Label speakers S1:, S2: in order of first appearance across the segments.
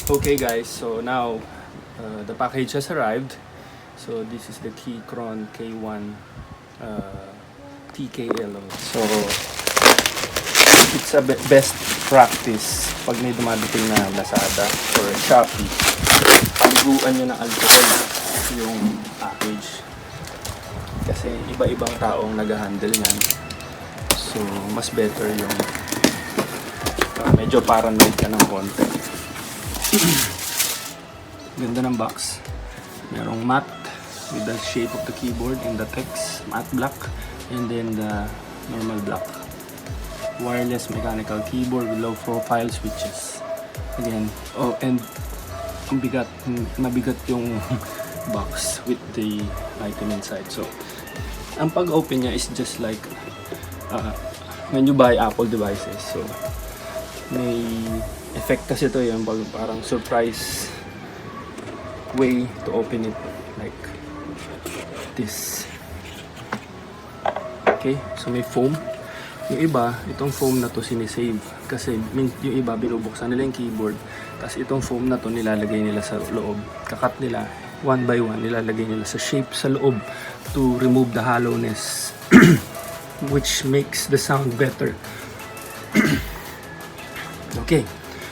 S1: Okay guys, so now the package has arrived. So this is the Keychron K1 TKL. So it's a best practice pag may dumadating na Lazada or Shopee, paliguan nyo ng alcohol yung package. Kasi iba-ibang taong nag-handle yan. So mas better yung medyo paranoid ka ng konti. Ganda ng box. Merong matte with the shape of the keyboard and the text, matte black, and then the normal black. Wireless mechanical keyboard with low profile switches. Again, and ang bigat, mabigat yung box with the item inside. So, ang pag-open niya is just like when you buy Apple devices. So, may effect kasi ito yung parang surprise way to open it like this. Okay, so may foam. Yung iba, itong foam na to sinisave kasi yung iba binubuksan nila yung keyboard, tapos itong foam na to nilalagay nila sa loob, kakat nila one by one, nilalagay nila sa shape sa loob to remove the hollowness which makes the sound better. Okay,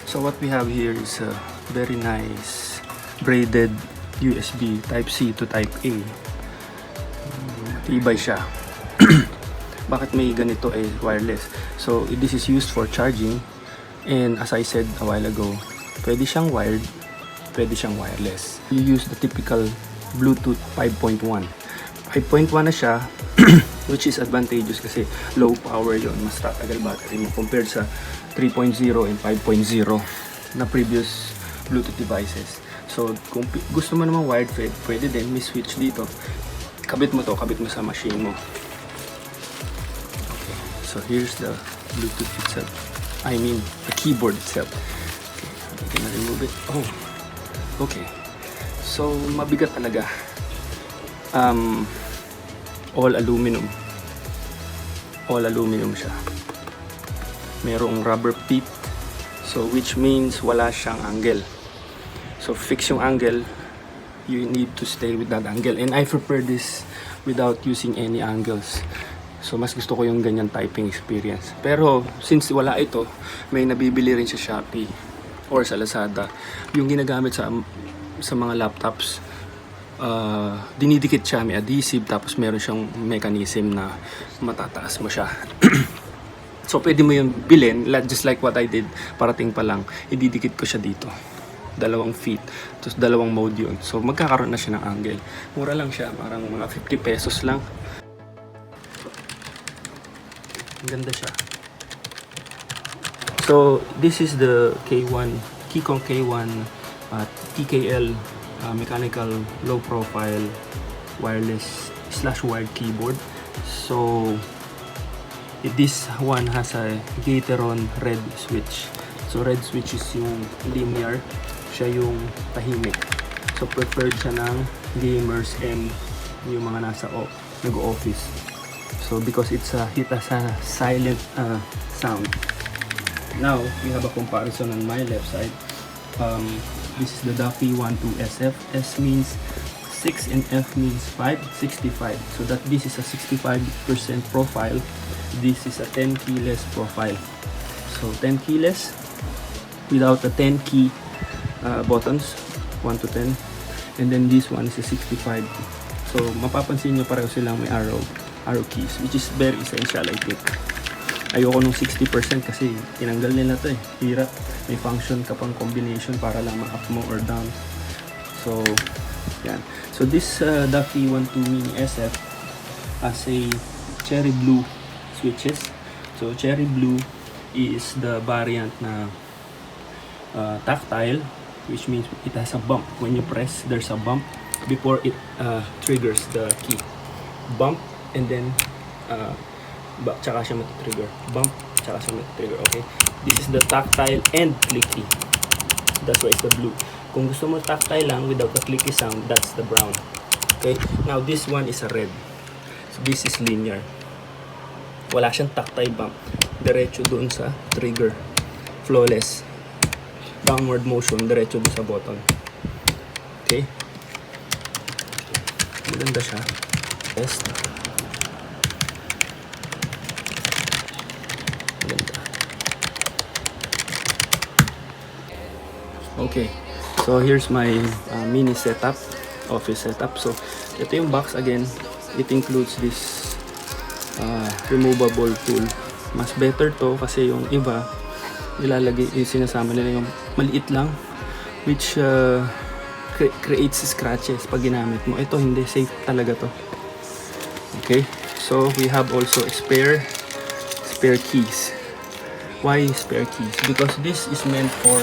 S1: so what we have here is a very nice braided USB Type-C to Type-A. Matibay siya. Bakit may ganito ay wireless? So this is used for charging, and as I said a while ago, pwede siyang wired, pwede siyang wireless. You use the typical Bluetooth 5.1. 5.1 na siya which is advantageous kasi low power yon, mas tatagal battery mo compared sa 3.0 and 5.0 na previous Bluetooth devices. So kung gusto mo naman wired, pwede din, may switch dito. Kabit mo sa machine mo. Okay, so here's the Bluetooth itself. I mean, the keyboard itself. Okay, I'm gonna remove it. Oh, okay. So mabigat talaga. All aluminum siya. Merong rubber pit, so which means wala siyang angle. So fix yung angle, you need to stay with that angle, and I prefer this without using any angles. So mas gusto ko yung ganyan typing experience. Pero since wala ito, may nabibili rin sa Shopee or sa Lazada yung ginagamit sa mga laptops. Dinidikit siya, may adhesive, tapos meron siyang mechanism na matataas mo siya. So pwede mo yung bilhin, just like what I did, parating pa lang, ididikit ko siya dito, 2 feet, tapos 2 mode yun. So magkakaroon na siya ng angle. Mura lang siya, parang mga 50 pesos lang. Ganda siya. So this is the Keychron K1 TKL mechanical low profile wireless / wired keyboard. So this one has a Gateron red switch. So red switch is yung linear, siya yung tahimik. So preferred siya ng gamers and yung mga nasa nag-office. So because it has a silent sound. Now we have a comparison on my left side. This is the Duffy 12SF. S means 6 and F means 5, 65. So that this is a 65% profile. This is a 10 keyless profile. So 10 keyless without the 10 key buttons, 1 to 10. And then this one is a 65. So mapapansin nyo pareho silang may arrow keys, which is very essential, I think. Ayoko nung 60% kasi tinanggal nila to eh. Hirap. May function ka pang combination para lang ma-up mo or down. So, yan. So this Duffy 12 Mini SF has a cherry blue switches. So cherry blue is the variant na tactile, which means it has a bump. When you press, there's a bump before it triggers the key. Bump and then tsaka siya mati-trigger. Bump, tsaka siya mati-trigger. Okay? This is the tactile and clicky. That's why it's the blue. Kung gusto mo tactile lang without the clicky sound, that's the brown. Okay? Now, this one is a red. So, this is linear. Wala siyang tactile bump. Diretso doon sa trigger. Flawless. downward motion, diretso doon sa button. Okay? Maganda siya. Test. Maganda. Okay. So here's my mini setup, office setup. So ito yung box again. It includes this removable tool. Mas better to kasi yung iba nilalagay, sinasama nila yung maliit lang, which creates scratches pag ginamit mo. Ito hindi, safe talaga to. Okay, so we have also spare keys. Why spare keys? Because this is meant for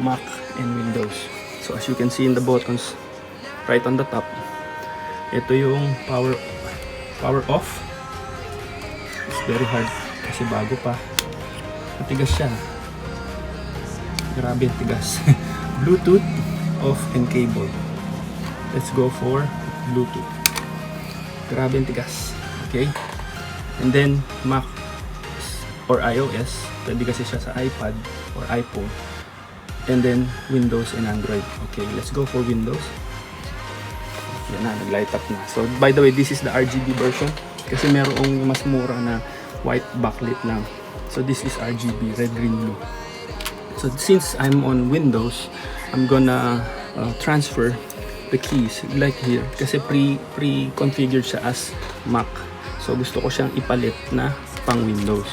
S1: Mac and Windows. So as you can see in the buttons right on the top, ito yung power off. It's very hard kasi bago pa. Matigas siya. Grabe tigas. Bluetooth off and cable. Let's go for Bluetooth. Grabe tigas. Okay? And then Mac or iOS, pwede kasi siya sa iPad or iPhone. And then Windows and Android. Okay, let's go for Windows. Yan na, nag-light up na. So by the way, this is the RGB version kasi merong mas mura na white backlit lang. So this is RGB, red, green, blue. So since I'm on Windows, I'm gonna transfer the keys like here kasi pre-configured siya as Mac. So gusto ko siyang ipalit na pang Windows.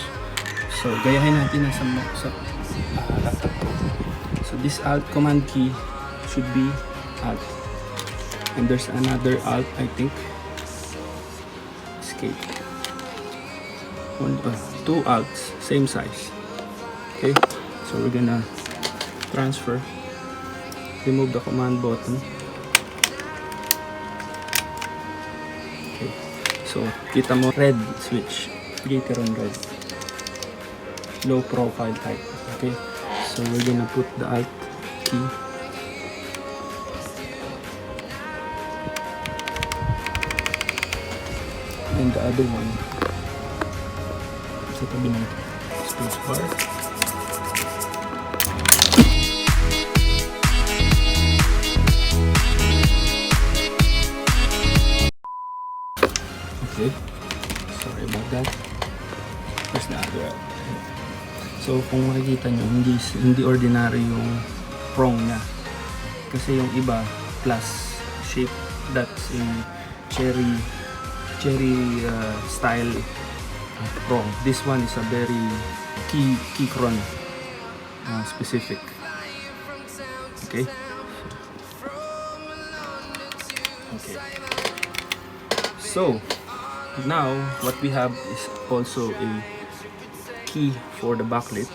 S1: So gayahin natin na sa laptop ko. So this Alt command key should be Alt. And there's another Alt, I think. Escape. Two Alts, same size. Okay, so we're gonna transfer. Remove the command button. Okay, so kita mo red switch, glitter on red, low profile type. Okay, so we're gonna put the Alt key. And the other one sa tabi ng space bar. Okay, sorry about that. There's the other. So kung makikita nyo, hindi ordinary yung prong niya kasi yung iba plus shape, that's a cherry style prong. This one is a very Keychron specific. Okay. Okay. So now what we have is also a key for the backlit,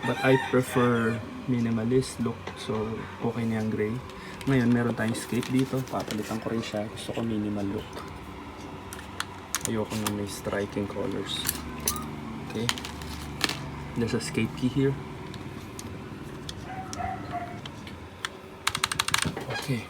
S1: but I prefer minimalist look, so okay na yung gray. Ngayon meron tayong escape dito, papalitan ko rin siya. Gusto ko minimal look, ayoko na may striking colors. Okay, there's a escape key here. Okay,